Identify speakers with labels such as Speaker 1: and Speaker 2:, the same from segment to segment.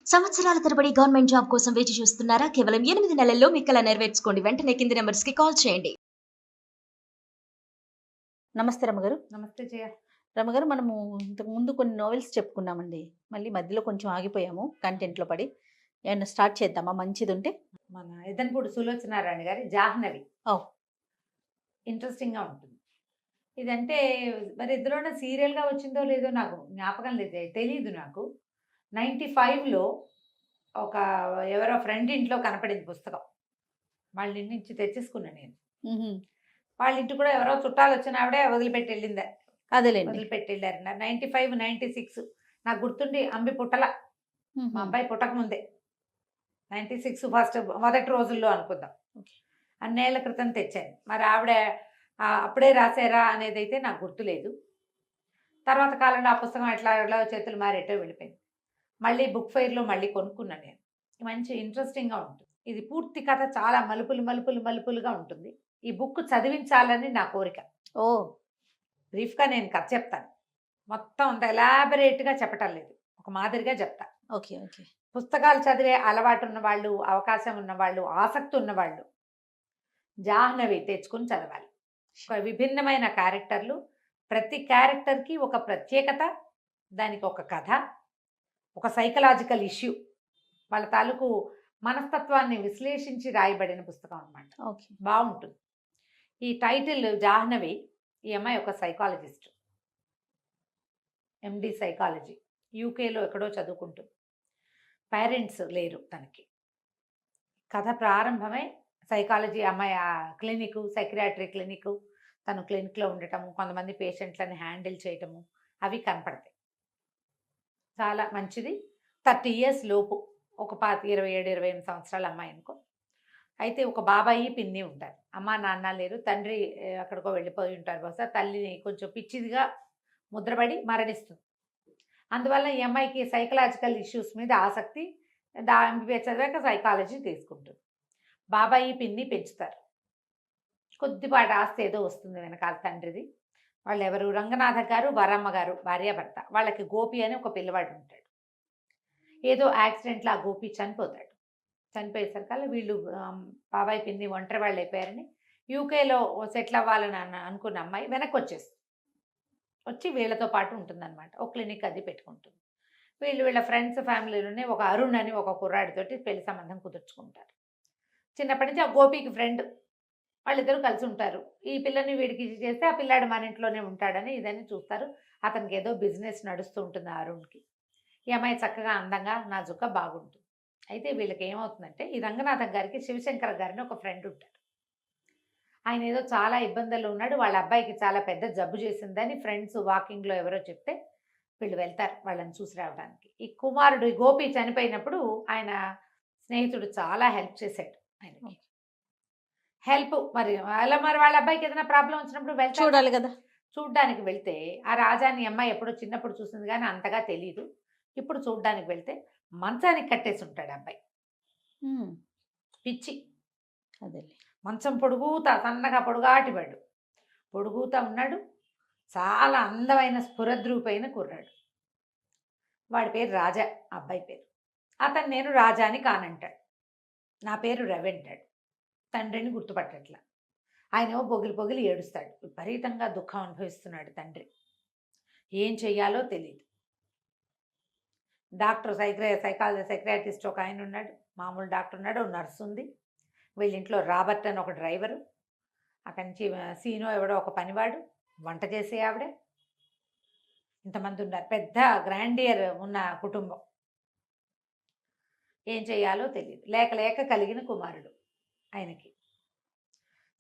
Speaker 1: సంవత్సరాల తరబడి government job కోసం వేచి చూస్తున్నారా? కేవలం 8 నెలల్లో మీ కల నెరవేర్చుకోండి. వెంటనే కింది నంబర్స్‌కి కాల్ చేయండి. నమస్తే రమగారు.
Speaker 2: నమస్తే జయ.
Speaker 1: రమగారు, మనము ఇంతకు ముందు కొన్ని నోవెల్స్ చెప్పుకున్నామండి. మళ్ళీ మధ్యలో కొంచెం ఆగిపోయాము కంటెంట్‌లో పడి. ఏమన్నా స్టార్ట్ చేద్దామా మంచిదుంటే?
Speaker 2: మన ఎదన్పూడి సులోచనారాయణ గారి 'జాహ్నవి'
Speaker 1: ఓహ్!
Speaker 2: ఇంట్రెస్టింగ్‌గా ఉంటుంది. ఇదంటే మరి ఇందులోనే సీరియల్‌గా వచ్చిందో లేదో నాకు జ్ఞాపకం లేదు. తెలీదు నాకు. 95లో ఒక ఎవరో ఫ్రెండ్ ఇంట్లో కనపడింది పుస్తకం. వాళ్ళ ఇంటి నుంచి తెచ్చేసుకున్నా నేను.
Speaker 1: హుహు.
Speaker 2: వాళ్ళ ఇంటికి కూడా ఎవరో చుట్టాలొచ్చిన ఆవిడే వదిలిపెట్టి ఎళ్ళింది.
Speaker 1: అదేలెండి.
Speaker 2: వదిలిపెట్టి ఎళ్లారన్నారు. 95, 96 నాకు గుర్తుండి అంబి పుట్టల. మా
Speaker 1: హుహు.
Speaker 2: అబ్బాయి పుట్టకముందే. 96 మొదటి రోజుల్లో అనుకుందాం.
Speaker 1: ఓకే.
Speaker 2: అన్నేళ్ల క్రితం తెచ్చాను. మరి ఆవిడ అప్పుడే రాసారా అనేదైతే నాకు గుర్తులేదు. తర్వాత కాలంలో ఆ పుస్తకం ఎట్లా ఎలా చేతులు మారి ఎటో వెళ్ళిపోయింది. మళ్ళీ బుక్ ఫెయిర్‌లో మళ్ళీ కొనుక్కున్నాను నేను. మంచి ఇంట్రెస్టింగ్‌గా ఉంటుంది. ఇది పూర్తి కథ చాలా మలుపులుగా ఉంటుంది. ఈ బుక్ చదివించాలని నా కోరిక.
Speaker 1: ఓహ్!
Speaker 2: బ్రీఫ్‌గా నేను కథ చెప్తాను. మొత్తం అంత ఎలాబరేట్‌గా చెప్పటం లేదు. ఒక మాదిరిగా చెప్తా.
Speaker 1: ఓకే. ఓకే.
Speaker 2: పుస్తకాలు చదివే అలవాటు ఉన్నవాళ్ళు, అవకాశం ఉన్నవాళ్ళు, ఆసక్తి ఉన్నవాళ్ళు 'జాహ్నవి' తెచ్చుకొని చదవాలి. ఒక విభిన్నమైన క్యారెక్టర్లు. ప్రతి క్యారెక్టర్‌కి ఒక ప్రత్యేకత, దానికి ఒక కథ, ఒక సైకలాజికల్ ఇష్యూ. వాళ్ళ తాలూకు మనస్తత్వాన్ని విశ్లేషించి రాయబడిన పుస్తకం అనమాట.
Speaker 1: ఓకే.
Speaker 2: బావుంటుంది. ఈ టైటిల్ 'జాహ్నవి' ఈ అమ్మాయి ఒక సైకాలజిస్ట్. MD psychology. యూకేలో ఎక్కడో చదువుకుంటుంది. పేరెంట్స్ లేరు తనకి. కథ ప్రారంభమే సైకాలజీ అమ్మాయి క్లినిక్, సైకియాట్రీ క్లినిక్, తను క్లినిక్‌లో ఉండటము, కొంతమంది పేషెంట్లని హ్యాండిల్ చేయటము అవి కనపడతాయి. చాలా మంచిది. 30 ఇయర్స్ లోపు ఒక 27, 28 సంవత్సరాల అమ్మాయి అనుకో. అయితే ఒక బాబాయి, పిన్ని ఉంటారు. అమ్మ, నాన్న లేరు. తండ్రి ఎక్కడికో వెళ్ళిపోయి ఉంటారు బహుశా. తల్లిని కొంచెం పిచ్చిదిగా ముద్రపడి మరణిస్తుంది. అందువల్ల ఈ అమ్మాయికి సైకలాజికల్ ఇష్యూస్ మీద ఆసక్తి. ఎంబీబీఎస్ చదివాక సైకాలజీ తీసుకుంటుంది. బాబాయి, పిన్ని పెంచుతారు. కొద్దిపాటి ఆస్తి ఏదో వస్తుంది వెనకాల తండ్రిది. వాళ్ళెవరు? రంగనాథ గారు, వరమ్మ గారు భార్యాభర్త. వాళ్ళకి గోపి అని ఒక పిల్లవాడు ఉంటాడు. ఏదో యాక్సిడెంట్‌లో ఆ గోపి చనిపోతాడు. చనిపోయేసరికల్లా వీళ్ళు బాబాయ్, పిన్ని ఒంటరి వాళ్ళు అయిపోయారని యూకేలో సెటిల్ అవ్వాలని అనుకున్న అమ్మాయి వెనక్కి వచ్చేస్తుంది. వచ్చి వీళ్ళతో పాటు ఉంటుందన్నమాట. ఒక క్లినిక్ అది పెట్టుకుంటుంది. వీళ్ళ ఫ్రెండ్స్ ఫ్యామిలీలోనే ఒక అరుణ్ అని ఒక కుర్రాడితోటి పెళ్లి సంబంధం కుదుర్చుకుంటారు. చిన్నప్పటి నుంచి ఆ గోపికి ఫ్రెండ్. వాళ్ళిద్దరూ కలిసి ఉంటారు. ఈ పిల్లని వీడికి చేస్తే ఆ పిల్లాడు మన ఇంట్లోనే ఉంటాడని ఇదని చూస్తారు. అతనికి ఏదో బిజినెస్ నడుస్తూ ఉంటుంది ఆ అరుణ్‌కి. ఈ అమ్మాయి చక్కగా, అందంగా, నాజూగ్గా బాగుంటుంది. అయితే వీళ్ళకి ఏమవుతుందంటే ఈ రంగనాథం గారికి శివశంకర్ గారని ఒక ఫ్రెండ్ ఉంటారు. ఆయన ఏదో చాలా ఇబ్బందుల్లో ఉన్నాడు. వాళ్ళ అబ్బాయికి చాలా పెద్ద జబ్బు చేసిందని ఫ్రెండ్స్ వాకింగ్‌లో ఎవరో చెప్తే వీళ్ళు వెళ్తారు వాళ్ళని చూసి రావడానికి. ఈ కుమారుడు ఈ గోపి చనిపోయినప్పుడు ఆయన స్నేహితుడు చాలా హెల్ప్ చేశాడు ఆయనకి. హెల్ప్ మరి అలా మరి వాళ్ళ అబ్బాయికి ఏదైనా ప్రాబ్లమ్ వచ్చినప్పుడు వెళ్తారు.
Speaker 1: చూడాలి గదా!
Speaker 2: చూడ్డానికి వెళ్తే ఆ రాజాని అమ్మాయి ఎప్పుడో చిన్నప్పుడు చూసింది గానీ అంతగా తెలీదు. ఇప్పుడు చూడ్డానికి వెళ్తే మంచానికి కట్టేసి ఉంటాడు అబ్బాయి.
Speaker 1: హ్మ్.
Speaker 2: పిచ్చి.
Speaker 1: అదేలే.
Speaker 2: మంచం పొడుగుతా సన్నగా పొడుగాటివాడు. పొడుగుతా ఉన్నాడు. చాలా అందమైన స్ఫురద్రూపైన కుర్రాడు. వాడి పేరు రాజా, అబ్బాయి పేరు. అతను నేను రాజా అని కానంటాడు. నా పేరు రవి అంటాడు. తండ్రిని గుర్తుపట్టట్లా. ఆయనేమో పొగిలి ఏడుస్తాడు. విపరీతంగా దుఃఖం అనుభవిస్తున్నాడు తండ్రి. ఏం చెయ్యాలో తెలీదు. డాక్టర్ సైకియాట్రిస్ట్ ఒక ఆయన ఉన్నాడు. మామూలు డాక్టర్ ఉన్నాడు. ఓ నర్స్ ఉంది. వీళ్ళింట్లో రాబర్ట్ అని ఒక డ్రైవరు. అక్కడి నుంచి సీనో ఎవడో ఒక పనివాడు. వంట చేసే ఆవిడ. ఇంతమంది ఉన్నారు. పెద్ద గ్రాండియర్ ఉన్న కుటుంబం. ఏం చెయ్యాలో తెలియదు. లేక కలిగిన కుమారుడు ఆయనకి.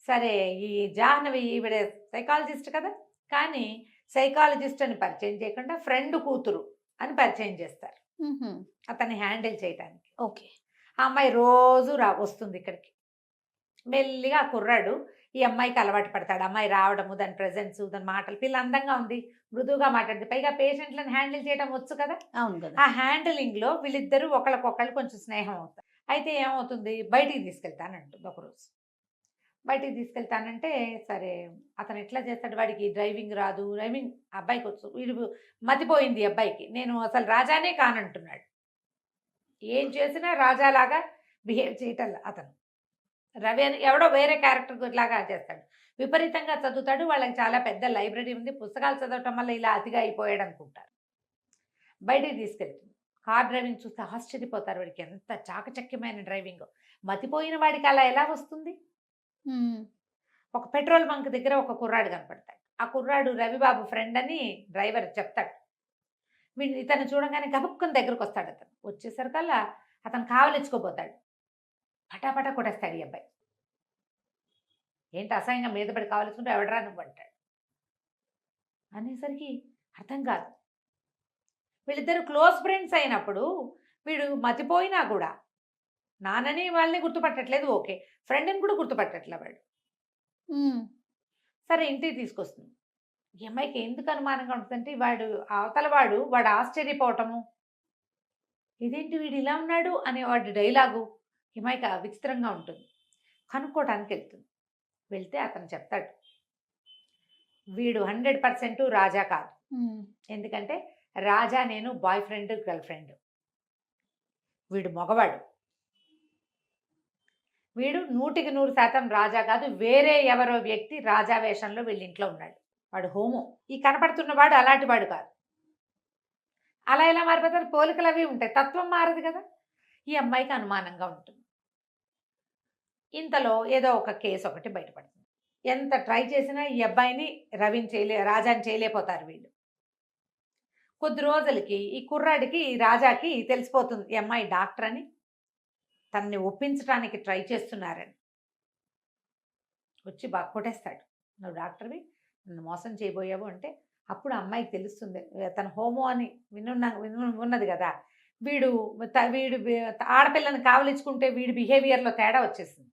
Speaker 2: సరే, ఈ జాహ్నవి ఈవిడ సైకాలజిస్ట్ కదా! కానీ సైకాలజిస్ట్ అని పరిచయం చేయకుండా ఫ్రెండ్ కూతురు అని పరిచయం చేస్తారు.
Speaker 1: హుహు.
Speaker 2: అతన్ని హ్యాండిల్ చేయటానికి.
Speaker 1: ఓకే.
Speaker 2: ఆ అమ్మాయి రోజు వస్తుంది ఇక్కడికి. మెల్లిగా ఆ కుర్రాడు ఈ అమ్మాయికి అలవాటు పడతాడు. అమ్మాయి రావడము, దాని ప్రెజెన్సు, దాని మాటలు. పిల్ల అందంగా ఉంది. మృదువుగా మాట్లాడుతుంది. పైగా పేషెంట్‌లని హ్యాండిల్ చేయడం వచ్చు కదా!
Speaker 1: అవును గదా!
Speaker 2: ఆ హ్యాండిలింగ్‌లో వీళ్ళిద్దరూ ఒకళ్ళకొకళ్ళు కొంచెం స్నేహం అవుతారు. అయితే ఏమవుతుంది, బయటికి తీసుకెళ్తానంటుంది ఒకరోజు. బయటికి తీసుకెళ్తానంటే సరే, అతను ఎట్లా చేస్తాడు, వాడికి డ్రైవింగ్ రాదు. అబ్బాయికొచ్చు. వీడు మతిపోయింది అబ్బాయికి. నేను అసలు రాజానే కానంటున్నాడు. ఏం చేసినా రాజాలాగా బిహేవ్ చేయటం అతను. రవి అని ఎవడో వేరే క్యారెక్టర్ లాగా చేస్తాడు. విపరీతంగా చదువుతాడు. వాళ్ళకి చాలా పెద్ద లైబ్రరీ ఉంది. పుస్తకాలు చదవటం వల్ల ఇలా అతిగా అయిపోయాడు అనుకుంటారు. బయటికి తీసుకెళ్తుంది. కార్ డ్రైవింగ్ చూస్తే ఆశ్చర్యపోతారు. వాడికి ఎంత చాకచక్యమైన డ్రైవింగ్. మతిపోయిన వాడికి అలా ఎలా వస్తుంది?
Speaker 1: ఉమ్,
Speaker 2: ఒక పెట్రోల్ బంక్ దగ్గర ఒక కుర్రాడు కనపడతాడు. ఆ కుర్రాడు రవిబాబు ఫ్రెండ్ అని డ్రైవర్ చెప్తాడు. వీడు ఇతను చూడగానే గబుక్కుని దగ్గరకు వస్తాడు. అతను వచ్చేసరికల్లా అతను కావలించుకోపోతాడు. పటాపటా కొట్టేస్తాడు ఈ అబ్బాయి. ఏంటి అసహ్యంగా మీద పడి కావలించుకుంటే ఎవడరా నువ్వు అంటాడు. అనేసరికి అర్థం కాదు. వీళ్ళిద్దరు క్లోజ్ ఫ్రెండ్స్ అయినప్పుడు వీడు మతిపోయినా కూడా నాన్నని వాళ్ళని గుర్తుపట్టట్లేదు. ఓకే, ఫ్రెండ్ని కూడా గుర్తుపట్టట్లే వాడు.
Speaker 1: ఉమ్,
Speaker 2: సరే ఇంటికి తీసుకొస్తుంది. ఈ అమ్మాయికి ఎందుకు అనుమానంగా ఉంటుందంటే అవతల వాడు ఆశ్చర్యపోవటము, ఇదేంటి వీడు ఇలా ఉన్నాడు అనేవాడు డైలాగు ఈ అమ్మాయికి విచిత్రంగా ఉంటుంది. కనుక్కోవడానికి వెళ్తుంది. వెళ్తే అతను చెప్తాడు, వీడు 100% రాజా కాదు.
Speaker 1: ఉమ్,
Speaker 2: ఎందుకంటే రాజా నేను బాయ్ ఫ్రెండ్ గర్ల్ ఫ్రెండ్. వీడు మగవాడు. వీడు 100% రాజా కాదు. వేరే ఎవరో వ్యక్తి రాజా వేషంలో వీళ్ళ ఇంట్లో ఉన్నాడు. వాడు హోమో. ఈ కనపడుతున్నవాడు అలాంటి వాడు కాదు. అలా ఎలా మారిపోతారు? పోలికలు అవి ఉంటాయి, తత్వం మారదు కదా. ఈ అమ్మాయికి అనుమానంగా ఉంటుంది. ఇంతలో ఏదో ఒక కేసు ఒకటి బయటపడుతుంది. ఎంత ట్రై చేసినా ఈ అబ్బాయిని రాజాని చేయలేకపోతారు వీళ్ళు. కొద్ది రోజులకి ఈ కుర్రాడికి రాజాకి తెలిసిపోతుంది ఈ అమ్మాయి డాక్టర్ అని. తనని ఒప్పించడానికి ట్రై చేస్తున్నారని. వచ్చి బాగా కొట్టేస్తాడు. నువ్వు డాక్టర్వి, నన్ను మోసం చేయబోయావు అంటే అప్పుడు అమ్మాయికి తెలుస్తుంది తన హోమో అని ఉన్నది కదా. వీడు ఆడపిల్లని కావలించుకుంటే వీడి బిహేవియర్లో తేడా వచ్చేసింది.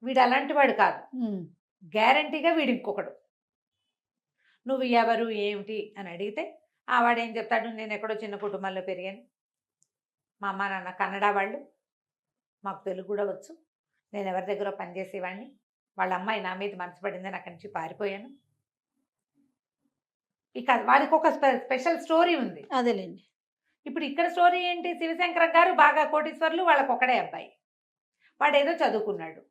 Speaker 2: వీడు అలాంటి వాడు కాదు. గ్యారంటీగా వీడు ఇంకొకడు. నువ్వు ఎవరు ఏమిటి అని అడిగితే వాడేం చెప్తాడు, నేను ఎక్కడో చిన్న కుటుంబంలో పెరిగాను, మా అమ్మ నాన్న కన్నడ వాళ్ళు, మాకు తెలుగు కూడా వచ్చు, నేను ఎవరి దగ్గర పనిచేసేవాడిని, వాళ్ళ అమ్మాయి నా మీద మనసు పడిందని అక్కడి నుంచి పారిపోయాను. ఇక వాడికి ఒక స్పెషల్ స్టోరీ ఉంది.
Speaker 1: అదేలేండి.
Speaker 2: ఇప్పుడు ఇక్కడ స్టోరీ ఏంటి, శివశంకరం గారు బాగా కోటీశ్వర్లు, వాళ్ళకి ఒకడే అబ్బాయి. వాడు ఏదో చదువుకున్నాడు,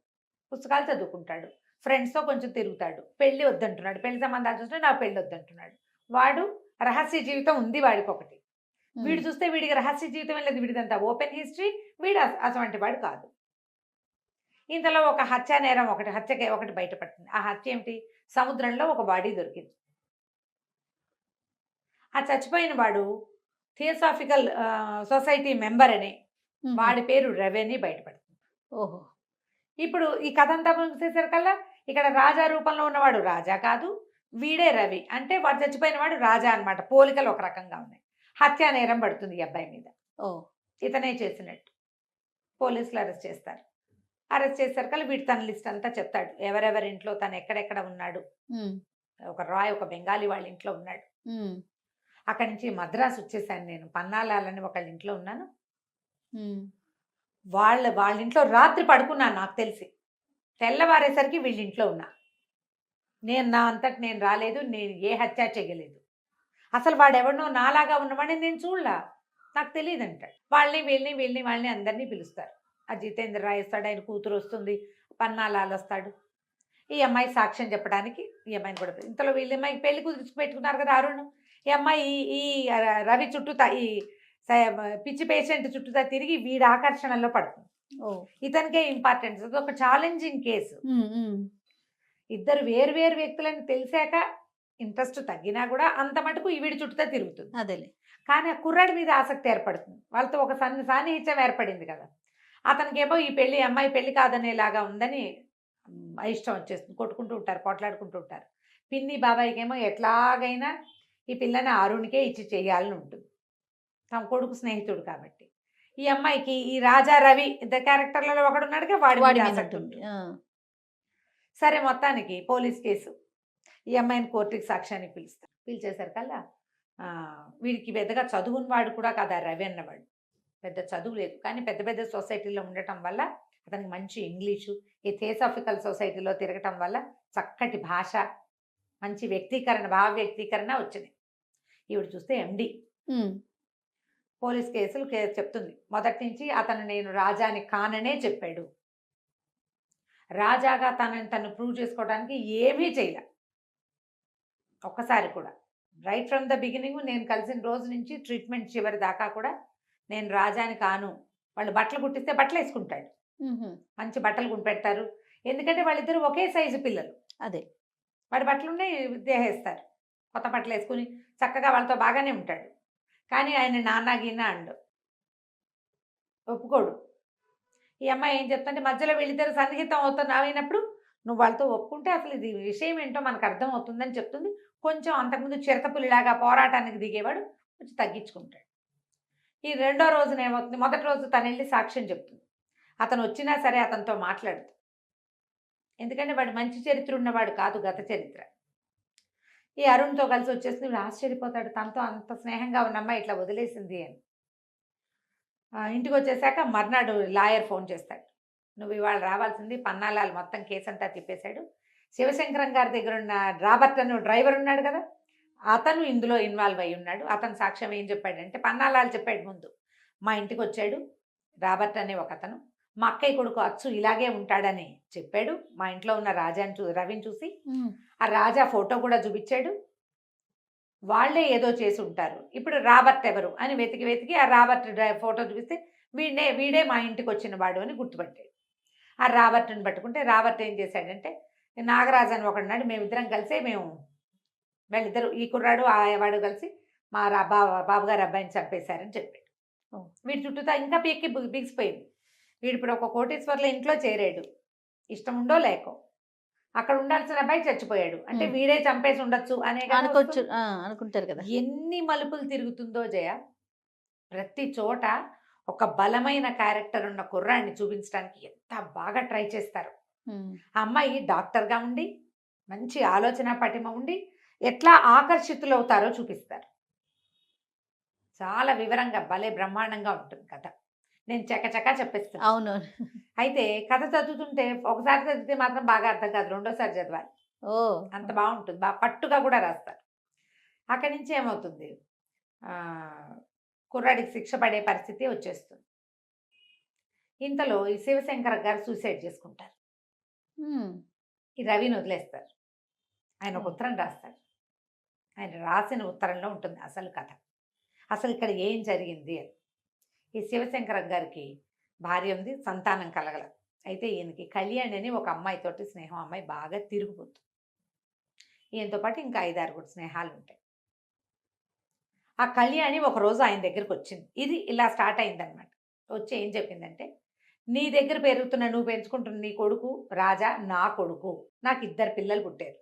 Speaker 2: పుస్తకాలు చదువుకుంటాడు, ఫ్రెండ్స్తో కొంచెం తిరుగుతాడు, పెళ్ళి వద్దంటున్నాడు, పెళ్లి సంబంధాలు చూస్తే నా పెళ్ళి వద్దంటున్నాడు. వాడు రహస్య జీవితం ఉంది వాడికి ఒకటి. వీడు చూస్తే వీడికి రహస్య జీవితం లేదు, వీడిదంతా ఓపెన్ హిస్టరీ. వీడు అటువంటి వాడు కాదు. ఇంతలో ఒక హత్య నేరం ఒకటి బయటపడుతుంది. ఆ హత్య ఏమిటి, సముద్రంలో ఒక బాడీ దొరికింది. ఆ చచ్చిపోయిన వాడు థియోసాఫికల్ సొసైటీ మెంబర్ అని, వాడి పేరు రవి అని బయటపడుతుంది.
Speaker 1: ఓహో.
Speaker 2: ఇప్పుడు ఈ కథ అంతా ముగిసేసరికల్లా ఇక్కడ రాజా రూపంలో ఉన్నవాడు రాజా కాదు, వీడే రవి. అంటే వాడు చచ్చిపోయిన వాడు రాజా అనమాట. పోలికలు ఒక రకంగా ఉన్నాయి. హత్యా నేరం పడుతుంది ఈ అబ్బాయి మీద.
Speaker 1: ఓ,
Speaker 2: ఇతనే చేసినట్టు. పోలీసులు అరెస్ట్ చేస్తారు. అరెస్ట్ చేసరికల్లా వీడు తన లిస్ట్ అంతా చెప్తాడు, ఎవరెవరి ఇంట్లో తను ఎక్కడెక్కడ ఉన్నాడు. ఒక బెంగాలీ వాళ్ళ ఇంట్లో ఉన్నాడు. అక్కడి నుంచి మద్రాసు వచ్చేసాను నేను, పన్నాలాలని ఒకళ్ళ ఇంట్లో ఉన్నాను. వాళ్ళ ఇంట్లో రాత్రి పడుకున్నాను నాకు తెలిసి. తెల్లవారేసరికి వీళ్ళ ఇంట్లో ఉన్నా. నా అంతటి నేను రాలేదు, నేను ఏ హత్య చేయలేదు. అసలు వాడెవడనో నాలాగా ఉన్నవాడిని నేను చూడలా, నాకు తెలియదు అంటాడు. వాళ్ళని అందరినీ పిలుస్తారు. ఆ జితేంద్ర రాయ్ వస్తాడు, ఆయన కూతురు వస్తుంది, పన్నాలాలు వస్తాడు. ఈ అమ్మాయి సాక్ష్యం చెప్పడానికి ఈ అమ్మాయిని కూడా. ఇంతలో వీళ్ళ అమ్మాయికి పెళ్లి కుదుర్చుకు పెట్టుకున్నారు కదా అరుణ్. ఈ అమ్మాయి ఈ రవి చుట్టూతా, ఈ పిచ్చి పేషెంట్ చుట్టూతా తిరిగి వీడి ఆకర్షణలో పడుతుంది. ఇతనికే ఇంపార్టెన్స్. అది ఒక ఛాలెంజింగ్ కేసు. ఇద్దరు వేరు వ్యక్తులని తెలిసాక ఇంట్రెస్ట్ తగ్గినా కూడా అంత మటుకు వీడి చుట్టూతా తిరుగుతుంది.
Speaker 1: అదేలే.
Speaker 2: కానీ ఆ కుర్రాడి మీద ఆసక్తి ఏర్పడుతుంది. వాళ్ళతో ఒక సాన్నిహిత్యం ఏర్పడింది కదా. అతనికేమో ఈ అమ్మాయి పెళ్లి కాదనేలాగా ఉందని ఇష్టం వచ్చేస్తుంది. కొట్టుకుంటూ ఉంటారు, పోట్లాడుకుంటూ ఉంటారు. పిన్ని బాబాయికి ఏమో ఎట్లాగైనా ఈ పిల్లని అరుణ్కే ఇచ్చి చేయాలని ఉంటుంది, తమ కొడుకు స్నేహితుడు కాబట్టి. ఈ అమ్మాయికి ఈ రాజా రవి ఇద్దరు క్యారెక్టర్లలో ఒకడు ఉన్నాడుగా, వాడి ఉంటుంది. సరే, మొత్తానికి పోలీస్ కేసు. ఈ అమ్మాయిని కోర్టుకి సాక్ష్యానికి పిలుస్తారు. పిలిచేసరికల్లా వీడికి పెద్దగా చదువుని వాడు కూడా కదా రవి అన్నవాడు. పెద్ద చదువు లేదు, కానీ పెద్ద సొసైటీలో ఉండటం వల్ల అతనికి మంచి ఇంగ్లీషు, ఈ థియోసాఫికల్ సొసైటీలో తిరగటం వల్ల చక్కటి భాష, మంచి వ్యక్తీకరణ, భావ వ్యక్తీకరణ వచ్చింది. ఈవిడ చూస్తే ఎండి. పోలీస్ కేసులు చెప్తుంది. మొదటి నుంచి అతను నేను రాజాని కాననే చెప్పాడు. రాజాగా తను ప్రూవ్ చేసుకోవడానికి ఏమీ చేయలే ఒక్కసారి కూడా. రైట్ ఫ్రమ్ ద బిగినింగ్ నేను కలిసిన రోజు నుంచి ట్రీట్మెంట్ చివరి దాకా కూడా నేను రాజాని కాను. వాళ్ళు బట్టలు కుట్టిస్తే బట్టలు వేసుకుంటాడు, మంచి బట్టలు పెడతారు. ఎందుకంటే వాళ్ళిద్దరు ఒకే సైజు పిల్లలు.
Speaker 1: అదే
Speaker 2: వాడి బట్టలు ఉన్నాయి దేహేస్తారు, కొత్త బట్టలు వేసుకుని చక్కగా వాళ్ళతో బాగానే ఉంటాడు. కానీ ఆయన నాన్న గిన్న అండు, ఒప్పుకోడు. ఈ అమ్మాయి ఏం చెప్తుంటే మధ్యలో వీళ్ళిద్దరు సన్నిహితం అయినప్పుడు నువ్వు వాళ్ళతో ఒప్పుకుంటే అసలు ఇది విషయం ఏంటో మనకు అర్థం అవుతుందని చెప్తుంది. కొంచెం అంతకుముందు చిరతపులిలాగా పోరాటానికి దిగేవాడు కొంచెం తగ్గించుకుంటాడు. ఈ రెండో రోజున ఏమవుతుంది, మొదటి రోజు తను వెళ్ళి సాక్ష్యం చెప్తుంది. అతను వచ్చినా సరే అతనితో మాట్లాడుతుంది. ఎందుకంటే వాడు మంచి చరిత్ర ఉన్నవాడు కాదు, గత చరిత్ర. ఈ అరుణ్తో కలిసి వచ్చేసి వీడు ఆశ్చర్యపోతాడు, తనతో అంత స్నేహంగా ఉన్న అమ్మాయి ఇట్లా వదిలేసింది అని. ఇంటికి వచ్చేసాక మర్నాడు లాయర్ ఫోన్ చేస్తాడు, నువ్వు ఇవాళ రావాల్సింది, పన్నాలాలు మొత్తం కేసు అంతా తిప్పేశాడు. శివశంకరం గారి దగ్గర ఉన్న రాబర్ట్ అని డ్రైవర్ ఉన్నాడు కదా, అతను ఇందులో ఇన్వాల్వ్ అయి ఉన్నాడు. అతను సాక్ష్యం ఏం చెప్పాడంటే, పన్నాలాలు చెప్పాడు ముందు, మా ఇంటికి వచ్చాడు రాబర్ట్ అనే ఒక అతను, మా అక్కయ్య కొడుకు అచ్చు ఇలాగే ఉంటాడని చెప్పాడు. మా ఇంట్లో ఉన్న రవిని చూసి ఆ రాజా ఫోటో కూడా చూపించాడు. వాళ్ళే ఏదో చేసి ఉంటారు. ఇప్పుడు రాబర్ట్ ఎవరు అని వెతికి ఆ రాబర్ట్ ఫోటో చూపిస్తే వీడే మా ఇంటికి వచ్చిన వాడు అని గుర్తుపట్టాడు. ఆ రాబర్ట్ని పట్టుకుంటే రాబర్ట్ ఏం చేశాడంటే, నాగరాజు అని ఒకడున్నాడు, మేమిద్దరం కలిసే వీళ్ళిద్దరు ఈ కుర్రాడు ఆ వాడు కలిసి మా బాబుగారు అబ్బాయిని చంపేశారని చెప్పాడు. వీడి చుట్టూతా ఇంకా బిగిసిపోయింది. వీడు ఇప్పుడు ఒక కోటీశ్వర్ల ఇంట్లో చేరాడు, ఇష్టం ఉండో లేకో. అక్కడ ఉండాల్సిన అబ్బాయి చచ్చిపోయాడు అంటే వీడే చంపేసి ఉండొచ్చు అనే
Speaker 1: అనుకుంటారు కదా.
Speaker 2: ఎన్ని మలుపులు తిరుగుతుందో జయ. ప్రతి చోట ఒక బలమైన క్యారెక్టర్ ఉన్న కుర్రాన్ని చూపించడానికి ఎంత బాగా ట్రై చేస్తారు. ఆ అమ్మాయి డాక్టర్గా ఉండి మంచి ఆలోచన పటిమ ఉండి ఎట్లా ఆకర్షితులు అవుతారో చూపిస్తారు. చాలా వివరంగా భలే బ్రహ్మాండంగా ఉంటుంది కథ. నేను చకచకా చెప్పేస్తాను.
Speaker 1: అవును.
Speaker 2: అయితే కథ చదువుతుంటే ఒకసారి చదివితే మాత్రం బాగా అర్థం కాదు, రెండోసారి చదవాలి. అంత బాగుంటుంది, బాగా పట్టుగా కూడా రాస్తారు. అక్కడి నుంచి ఏమవుతుంది, కుర్రాడికి శిక్ష పడే పరిస్థితి వచ్చేస్తుంది. ఇంతలో ఈ శివశంకర్ గారు సూసైడ్ చేసుకుంటారు. ఈ రవిని వదిలేస్తారు. ఆయన ఒక ఉత్తరం రాస్తాడు. ఆయన రాసిన ఉత్తరంలో ఉంటుంది అసలు కథ, అసలు ఇక్కడ ఏం జరిగింది అని. ఈ శివశంకర గారికి భార్య ఉంది, సంతానం కలగల. అయితే ఈయనకి కళ్యాణి అని ఒక అమ్మాయితోటి స్నేహం, అమ్మాయి బాగా తిరిగిపోతుంది. ఈయనతో పాటు ఇంకా 5-6 స్నేహాలు ఉంటాయి. ఆ కళ్యాణి ఒకరోజు ఆయన దగ్గరికి వచ్చింది. ఇది ఇలా స్టార్ట్ అయిందనమాట. వచ్చి ఏం చెప్పిందంటే, నీ దగ్గర పెరుగుతున్న నువ్వు పెంచుకుంటున్న నీ కొడుకు రాజా నా కొడుకు, నాకు 2 పిల్లలు పుట్టారు.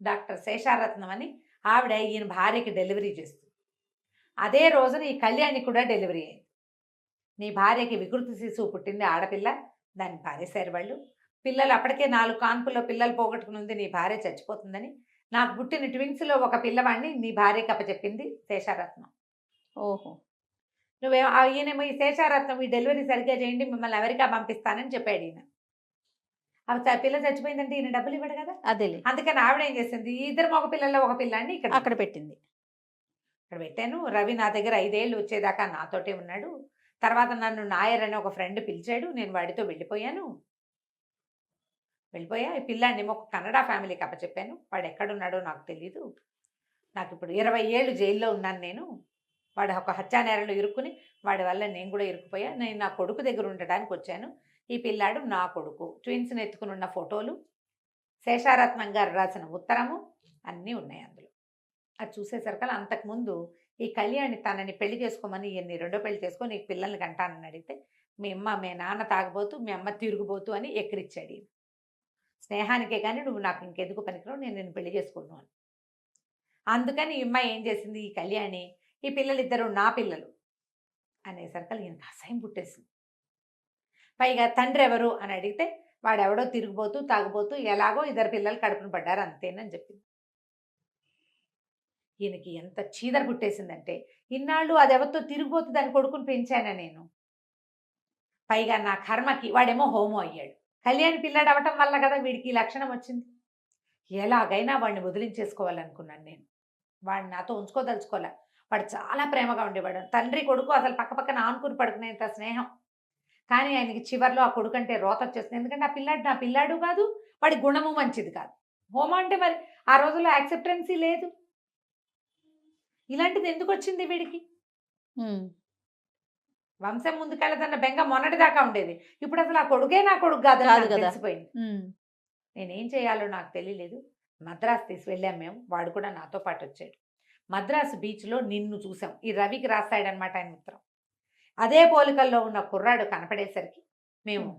Speaker 2: డాక్టర్ శేషారత్నం అని ఆవిడ ఈయన భార్యకి డెలివరీ చేస్తుంది. అదే రోజున ఈ కళ్యాణి కూడా డెలివరీ అయింది. నీ భార్యకి వికృతి శిశువు పుట్టింది, ఆడపిల్ల, దాన్ని పారేశారు వాళ్ళు. పిల్లలు అప్పటికే 4 కాన్పుల్లో పిల్లలు పోగొట్టుకుని ఉంది, నీ భార్య చచ్చిపోతుందని నాకు పుట్టిన ట్విన్స్లో ఒక పిల్లవాడిని నీ భార్యకి అప్పచెప్పింది శేషారత్నం.
Speaker 1: ఓహో,
Speaker 2: నువ్వేమో ఈయనేమో ఈ శేషారత్నం ఈ డెలివరీ సరిగ్గా చేయండి, మిమ్మల్ని అమెరికా పంపిస్తానని చెప్పాడు ఈయన. అవి పిల్ల చచ్చిపోయిందంటే ఈయన డబ్బులు ఇవ్వడు కదా,
Speaker 1: అదేలే.
Speaker 2: అందుకని ఆవిడ ఏం చేసింది, 2 మగ పిల్లల్లో ఒక పిల్లాన్ని ఇక్కడ
Speaker 1: అక్కడ పెట్టింది.
Speaker 2: ఇక్కడ పెట్టాను. రవి నా దగ్గర 5 ఏళ్ళు వచ్చేదాకా నాతోటే ఉన్నాడు. తర్వాత నన్ను నాయర్ అని ఒక ఫ్రెండ్ పిలిచాడు, నేను వాడితో వెళ్ళిపోయా. ఈ పిల్లాన్ని ఒక కన్నడ ఫ్యామిలీకి అప్పచెప్పాను. వాడు ఎక్కడున్నాడో నాకు తెలీదు. నాకు ఇప్పుడు 20 ఏళ్ళు జైల్లో ఉన్నాను నేను. వాడు ఒక హత్యానేరంలో ఇరుక్కుని వాడి వల్ల నేను కూడా ఇరుక్కుపోయా. నేను నా కొడుకు దగ్గర ఉండడానికి వచ్చాను. ఈ పిల్లాడు నా కొడుకు. ట్విన్స్ని ఎత్తుకుని ఉన్న ఫోటోలు, శేషారత్నం గారు రాసిన ఉత్తరము అన్నీ ఉన్నాయి అందులో. అది చూసేసరికల్లా అంతకుముందు ఈ కళ్యాణి తనని పెళ్లి చేసుకోమని ఈయన్ని 2వ పెళ్లి చేసుకొని నీకు పిల్లల్ని కంటానని అడిగితే, మీ నాన్న తాగబోతూ మీ అమ్మ తిరుగుబోతూ అని ఎక్కిరిచ్చాడు ఈయన. స్నేహానికే కానీ నువ్వు నాకు ఇంకెందుకు పనికిరావు, నేను పెళ్లి చేసుకోను అని. అందుకని ఈ అమ్మాయి ఏం చేసింది, ఈ కళ్యాణి ఈ పిల్లలిద్దరూ నా పిల్లలు అనేసరికల్లా ఈయనకు అసహ్యం పుట్టేసింది. పైగా తండ్రి ఎవరు అని అడిగితే, వాడెవడో తిరిగిపోతూ తాగుబోతూ ఎలాగో 2 పిల్లలు కడుపున పడ్డారు అంతేనని చెప్పింది. ఈయనకి ఎంత చీదర పుట్టేసిందంటే, ఇన్నాళ్ళు అది ఎవరితో తిరిగిపోతూ దాన్ని కొడుకుని పెంచానా నేను, పైగా నా కర్మకి వాడేమో హోమో అయ్యాడు. కళ్యాణి పిల్లాడు అవటం వల్ల కదా వీడికి ఈ లక్షణం వచ్చింది. ఎలాగైనా వాడిని వదిలించేసుకోవాలనుకున్నాను నేను. వాడిని నాతో ఉంచుకోదలుచుకోలే. వాడు చాలా ప్రేమగా ఉండేవాడు. తండ్రి కొడుకు అసలు పక్కపక్కన ఆనుకుని పడుకునేంత స్నేహం. కానీ ఆయనకి చివర్లో ఆ కొడుకంటే రోతొచ్చేస్తుంది. ఎందుకంటే ఆ పిల్లాడు నా పిల్లాడు కాదు. వాడి గుణము మంచిది కాదు. హోమ అంటే మరి ఆ రోజుల్లో యాక్సెప్టెన్సీ లేదు. ఇలాంటిది ఎందుకొచ్చింది వీడికి?
Speaker 1: హ్మ్.
Speaker 2: వంశం ముందుకెళ్ళదన్న బెంగ మొన్నటిదాకా ఉండేది. ఇప్పుడసలు ఆ కొడుకే నా కొడుకు కాదని
Speaker 1: కాదు
Speaker 2: నాకు
Speaker 1: గదా!
Speaker 2: తెలిసిపోయింది.
Speaker 1: హ్మ్.
Speaker 2: నేనేం చేయాలో నాకు తెలియలేదు. మద్రాసు వెళ్ళాం మేము. వాడు కూడా నాతో పాటొచ్చాడు. మద్రాసు బీచ్‌లో నిన్ను చూసాం. ఈ రవికి రాసాడనమాట ఆయన ఉత్తరం. అదే పోలికల్లో ఉన్న కుర్రాడు కనపడేసరికి మేము
Speaker 1: హ్మ్.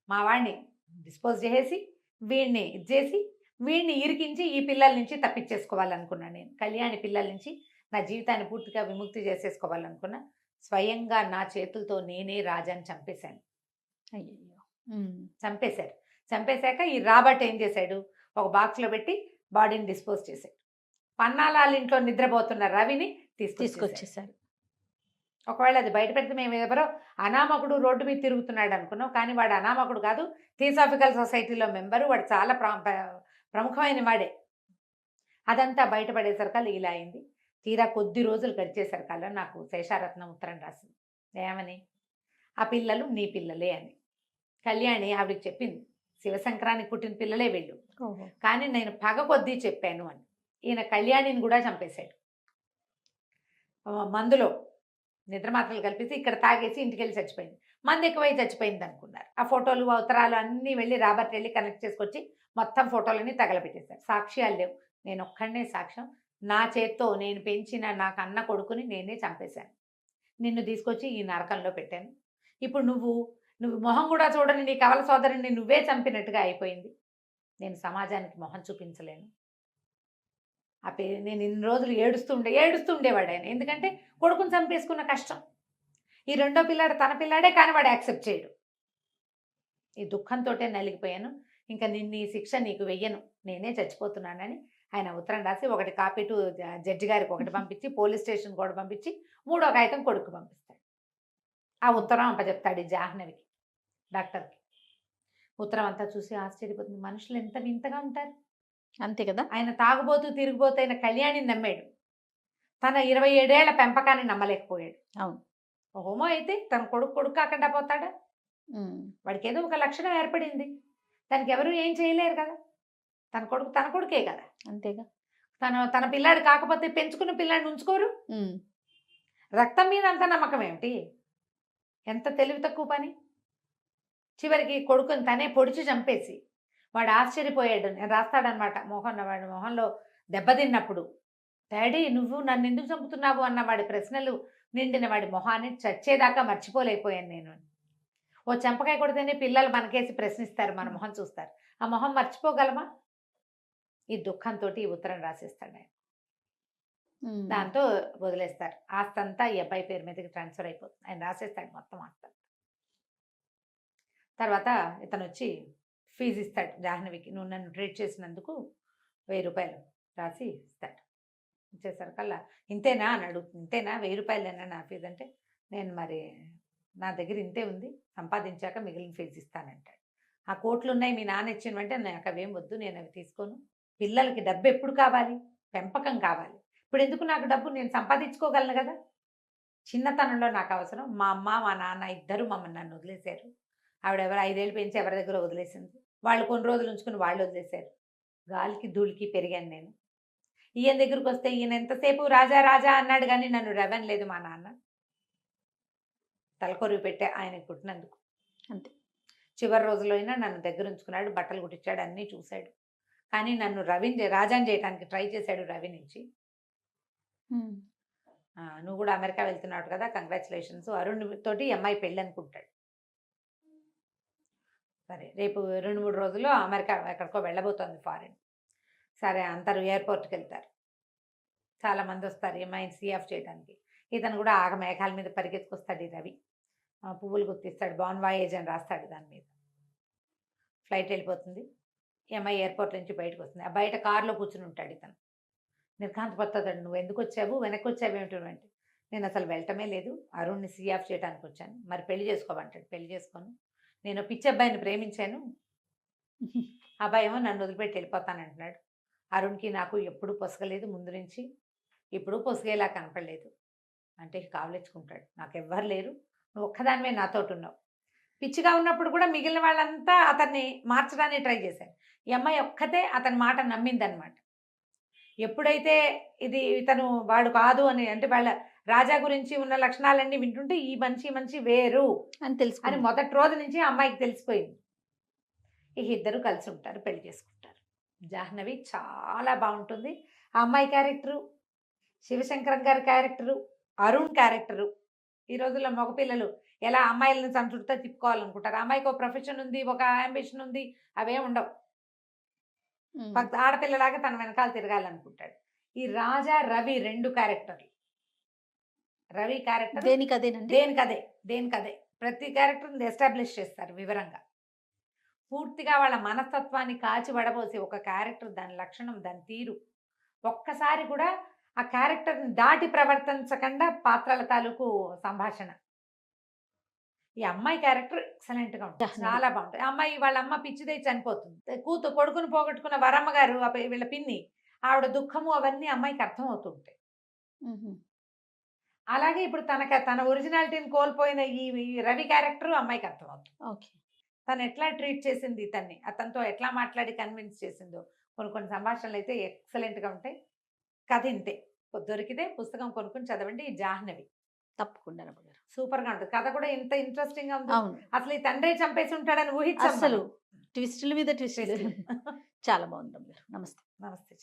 Speaker 2: మా వాడిని డిస్పోజ్ చేసేసి, వీడిని ఇది చేసి, వీడిని ఇరికించి ఈ పిల్లల నుంచి తప్పించేసుకోవాలనుకున్నాను నేను. కళ్యాణి పిల్లల నుంచి నా జీవితాన్ని పూర్తిగా విముక్తి చేసేసుకోవాలనుకున్నా. స్వయంగా నా చేతులతో నేనే రాజాని చంపేశాను.
Speaker 1: అయ్యయ్యో! హ్మ్.
Speaker 2: చంపేశారు. చంపేశాక ఈ రాబర్ట్ ఏం చేశాడు, ఒక బాక్స్‌లో పెట్టి బాడీని డిస్పోజ్ చేశాడు. పన్నాలాళ్ళ ఇంట్లో నిద్రపోతున్న రవిని తీసుకొచ్చేసాడు.
Speaker 1: తీసుకొచ్చేసారు.
Speaker 2: ఒకవేళ అది బయట పెడితే మేము ఎవరో అనామకుడు రోడ్డు మీద తిరుగుతున్నాడు అనుకున్నాం. కానీ వాడు అనామకుడు కాదు. థియోసాఫికల్ సొసైటీలో మెంబరు. వాడు చాలా ప్రముఖమైన వాడే. అదంతా బయటపడేసరికల్లా ఇలా అయింది. తీరా కొద్ది రోజులు గడిచేసరికల్లా నాకు శేషారత్నం ఉత్తరం రాసింది. ఏమని? ఆ పిల్లలు నీ పిల్లలే అని. కళ్యాణి ఆవిడకి చెప్పింది. శివశంకరానికి పుట్టిన పిల్లలే వీళ్ళు.
Speaker 1: ఓహో!
Speaker 2: కానీ నేను పగ కొద్దీ చెప్పాను అని. ఈయన కళ్యాణిని కూడా చంపేశాడు. మందులో నిద్ర మాత్రలు కల్పించి ఇక్కడ తాగేసి ఇంటికెళ్ళి చచ్చిపోయింది. మందు ఎక్కువై చచ్చిపోయింది అనుకున్నారు. ఆ ఫోటోలు, ఉత్తరాలు అన్నీ వెళ్ళి రాబర్ట్ వెళ్ళి కనెక్ట్ చేసుకొచ్చి మొత్తం ఫోటోలన్నీ తగలబెట్టేశారు. సాక్ష్యాలు లేవు. నేను ఒక్కడినే సాక్ష్యం. నా చేత్తో నేను పెంచిన నా కన్న కొడుకుని నేనే చంపేశాను. నిన్ను తీసుకొచ్చి ఈ నరకంలో పెట్టాను. ఇప్పుడు నువ్వు మొహం కూడా చూడని నీ కవల సోదరుడిని నువ్వే చంపినట్టుగా అయిపోయింది. నేను సమాజానికి మొహం చూపించలేను. నేను ఇన్ని రోజులు ఏడుస్తూ ఉండేవాడు ఆయన. ఎందుకంటే కొడుకుని చంపేసుకున్న కష్టం. ఈ రెండో పిల్లాడు తన పిల్లాడే, కానీ వాడు యాక్సెప్ట్ చేయడు. ఈ దుఃఖంతోటే నలిగిపోయాను. ఇంకా ఈ శిక్ష నీకు వెయ్యను. నేనే చచ్చిపోతున్నానని ఆయన ఉత్తరం రాసి ఒకటి కాపీ టు జడ్జి గారికి ఒకటి పంపించి, పోలీస్ స్టేషన్‌కి ఒకటి పంపించి, మూడో కాగితం కొడుక్కి పంపిస్తాడు. ఆ ఉత్తరం అప్పచెప్తాడు ఈ జాహ్నవికి, డాక్టర్‌కి. ఉత్తరం అంతా చూసి ఆశ్చర్యపోతుంది. మనుషులు ఎంత వింతగా ఉంటారు.
Speaker 1: అంతే కదా!
Speaker 2: ఆయన తాగుబోతూ, తిరుగుబోతు అయిన కళ్యాణిని నమ్మాడు. తన 27 ఏళ్ల పెంపకాన్ని నమ్మలేకపోయాడు.
Speaker 1: అవును.
Speaker 2: హోమో అయితే తన కొడుకు కాకుండా పోతాడా?
Speaker 1: హ్మ్.
Speaker 2: వాడికేదో ఒక లక్షణం ఏర్పడింది. దానికి ఎవరు ఏం చేయలేరు కదా! తన కొడుకే కదా!
Speaker 1: అంతేగా!
Speaker 2: తన పిల్లాడు కాకపోతే పెంచుకున్న పిల్లాడిని ఉంచుకోరు.
Speaker 1: హ్మ్.
Speaker 2: రక్తం మీద అంత నమ్మకం ఏమిటి? ఎంత తెలివి తక్కువ పని. చివరికి కొడుకుని తనే పొడిచి చంపేసి వాడు ఆశ్చర్యపోయాడు. నేను రాస్తాడనమాట వాడి మొహంలో దెబ్బతిన్నప్పుడు. డాడీ నువ్వు నన్నెందుకు చంపుతున్నావు అన్న వాడి ప్రశ్నలు నిండిన వాడి మొహాన్ని చచ్చేదాకా మర్చిపోలేకపోయాను నేను. ఓ చెంపకాయ కొడితేనే పిల్లలు మనకేసి ప్రశ్నిస్తారు, మన మొహం చూస్తారు. ఆ మొహం మర్చిపోగలమా? ఈ దుఃఖంతో ఈ ఉత్తరం రాసేస్తాడు ఆయన.
Speaker 1: హ్మ్.
Speaker 2: దాంతో వదిలేస్తారు. ఆస్తంతా ఈ అబ్బాయి పేరు మీదకి ట్రాన్స్ఫర్ అయిపోతుంది. ఆయన రాసేస్తాడు మొత్తం ఆస్తంతా. తర్వాత ఇతనొచ్చి ఫీజు ఇస్తాడు జాహ్నవికి. నువ్వు నన్ను ట్రీట్ చేసినందుకు 1000 రూపాయలు రాసి ఇస్తాడు. ఇచ్చేసరికల్లా ఇంతేనా అని అడుగుతుంది. ఇంతేనా 1000 రూపాయలేనా నా ఫీజు అంటే, నేను మరి నా దగ్గర ఇంతే ఉంది, సంపాదించాక మిగిలిన ఫీజు ఇస్తానంటాడు. ఆ కోట్లున్నాయి మీ నాన్న ఇచ్చినవంటే నాకు అవేం వద్దు, నేను అవి తీసుకోను. పిల్లలకి డబ్బు ఎప్పుడు కావాలి? పెంపకం కావాలి. ఇప్పుడు ఎందుకు నాకు డబ్బు? నేను సంపాదించుకోగలను కదా! చిన్నతనంలో నాకు అవసరం. మా అమ్మ మా నాన్న ఇద్దరు నన్ను వదిలేశారు. ఆవిడెవరు 5 ఏళ్ళు పెంచి ఎవరి దగ్గర వదిలేసింది. వాళ్ళు కొన్ని రోజులు ఉంచుకుని వాళ్ళు వదిలేశారు. గాలికి ధూళికి పెరిగాను నేను. ఈయన దగ్గరికి వస్తే ఈయన ఎంతసేపు రాజా రాజా అన్నాడు కానీ నన్ను రవ్వనలేదు మా నాన్న. తలకొరివి పెట్టా ఆయనకు పుట్టినందుకు.
Speaker 1: అంతే.
Speaker 2: చివరి రోజుల్లో అయినా నన్ను దగ్గర ఉంచుకున్నాడు, బట్టలు కుట్టించాడు, అన్నీ చూశాడు. కానీ నన్ను రాజాని చేయడానికి ట్రై చేశాడు రవి నుంచి.
Speaker 1: హ్మ్.
Speaker 2: నువ్వు కూడా అమెరికా వెళ్తున్నావు కదా, కంగ్రాచులేషన్స్, అరుణ్ తోటి అమ్మాయి పెళ్ళి అనుకుంటాడు. సరే రేపు 2-3 రోజుల్లో అమెరికా ఎక్కడికో వెళ్ళబోతోంది, ఫారిన్. సరే అందరూ ఎయిర్పోర్ట్కి వెళ్తారు. చాలామంది వస్తారు ఈ అమ్మాయిని సీ ఆఫ్ చేయడానికి. ఇతను కూడా ఆగ మేఘాల మీద పరిగెత్తుకొస్తాడు ఈ రవి. పువ్వులు గుర్తిస్తాడు, బాన్ వాయేజ్ అని రాస్తాడు దాని మీద. ఫ్లైట్ వెళ్ళిపోతుంది. ఈ అమ్మాయి ఎయిర్పోర్ట్ నుంచి బయటకు వస్తుంది. ఆ బయట కారులో కూర్చుని ఉంటాడు ఇతను. నిర్ఘాంతపోతాడు. నువ్వు ఎందుకు వచ్చావు, వెనక్కి వచ్చావు ఏమిటంటే, నేను అసలు వెళ్ళటమే లేదు, అరుణ్ని సీ ఆఫ్ చేయడానికి వచ్చాను. మరి పెళ్లి చేసుకోమంటాడు. పెళ్లి చేసుకోను, నేను పిచ్చి అబ్బాయిని ప్రేమించాను, అబ్బాయి ఏమో నన్ను వదిలిపెట్టి వెళ్ళిపోతానంటున్నాడు. అరుణ్కి నాకు ఎప్పుడు పొసగలేదు ముందు నుంచి. ఇప్పుడు పొసిగేలా కనపడలేదు అంటే కావలించుకుంటాడు. నాకెవ్వరు లేరు, నువ్వు ఒక్కదానివే నాతోటి ఉన్నావు. పిచ్చిగా ఉన్నప్పుడు కూడా మిగిలిన వాళ్ళంతా అతన్ని మార్చడానికి ట్రై చేశారు. ఈ అమ్మాయి ఒక్కతే అతని మాట నమ్మిందనమాట. ఎప్పుడైతే ఇతను వాడు కాదు అని, అంటే వాళ్ళ రాజా గురించి ఉన్న లక్షణాలన్నీ వింటుంటే ఈ మనిషి వేరు
Speaker 1: అని తెలుసు
Speaker 2: అని మొదటి రోజు నుంచి ఆ అమ్మాయికి తెలిసిపోయింది. ఇక ఇద్దరు కలిసి ఉంటారు, పెళ్లి చేసుకుంటారు. జాహ్నవి చాలా బాగుంటుంది. ఆ అమ్మాయి క్యారెక్టరు, శివశంకరం గారి క్యారెక్టరు, అరుణ్ క్యారెక్టరు. ఈ రోజుల్లో మగపిల్లలు ఎలా అమ్మాయిలను తన చుట్టూ తిప్పుకోవాలనుకుంటారు. అమ్మాయికి ఒక ప్రొఫెషన్ ఉంది, ఒక అంబిషన్ ఉంది, అవే ఉండవు. ఆడపిల్లలాగా తన వెనకాల తిరగాలనుకుంటాడు. ఈ రాజా రవి 2 క్యారెక్టర్లు. రవి క్యారెక్టర్ దేనికదే ప్రతి క్యారెక్టర్ని ఎస్టాబ్లిష్ చేస్తారు వివరంగా. పూర్తిగా వాళ్ళ మనస్తత్వాన్ని కాచి వడబోసి ఒక క్యారెక్టర్, దాని లక్షణం, దాని తీరు, ఒక్కసారి కూడా ఆ క్యారెక్టర్ని దాటి ప్రవర్తించకుండా పాత్రల తాలూకు సంభాషణ. ఈ అమ్మాయి క్యారెక్టర్ ఎక్సలెంట్గా ఉంటుంది, చాలా బాగుంటుంది. అమ్మాయి వాళ్ళ అమ్మ పిచ్చిదై చనిపోతుంది. కొడుకుని పోగొట్టుకున్న వరమ్మ గారు వీళ్ళ పిన్ని, ఆవిడ దుఃఖము అవన్నీ అమ్మాయికి అర్థం అవుతుంటాయి. అలాగే ఇప్పుడు తన ఒరిజినాలిటీని కోల్పోయిన ఈ రవి క్యారెక్టర్ అమ్మాయికి అర్థం అవుతుంది. తను ఎట్లా ట్రీట్ చేసింది ఇతన్ని, అతనితో ఎట్లా మాట్లాడి కన్విన్స్ చేసిందో. కొన్ని సంభాషణలు అయితే ఎక్సలెంట్గా ఉంటాయి. కథ ఇంతే. దొరికితే పుస్తకం కొనుక్కొని చదవండి. ఈ జాహ్నవి
Speaker 1: తప్పకుండా
Speaker 2: సూపర్గా ఉంటుంది. కథ కూడా ఇంత ఇంట్రెస్టింగ్ గా ఉంది. అసలు ఈ తండ్రి చంపేసి ఉంటాడని ఊహించాలి.
Speaker 1: అసలు ట్విస్టుల మీద ట్విస్టులు. చాలా బాగుంది. నమస్తే.
Speaker 2: నమస్తే.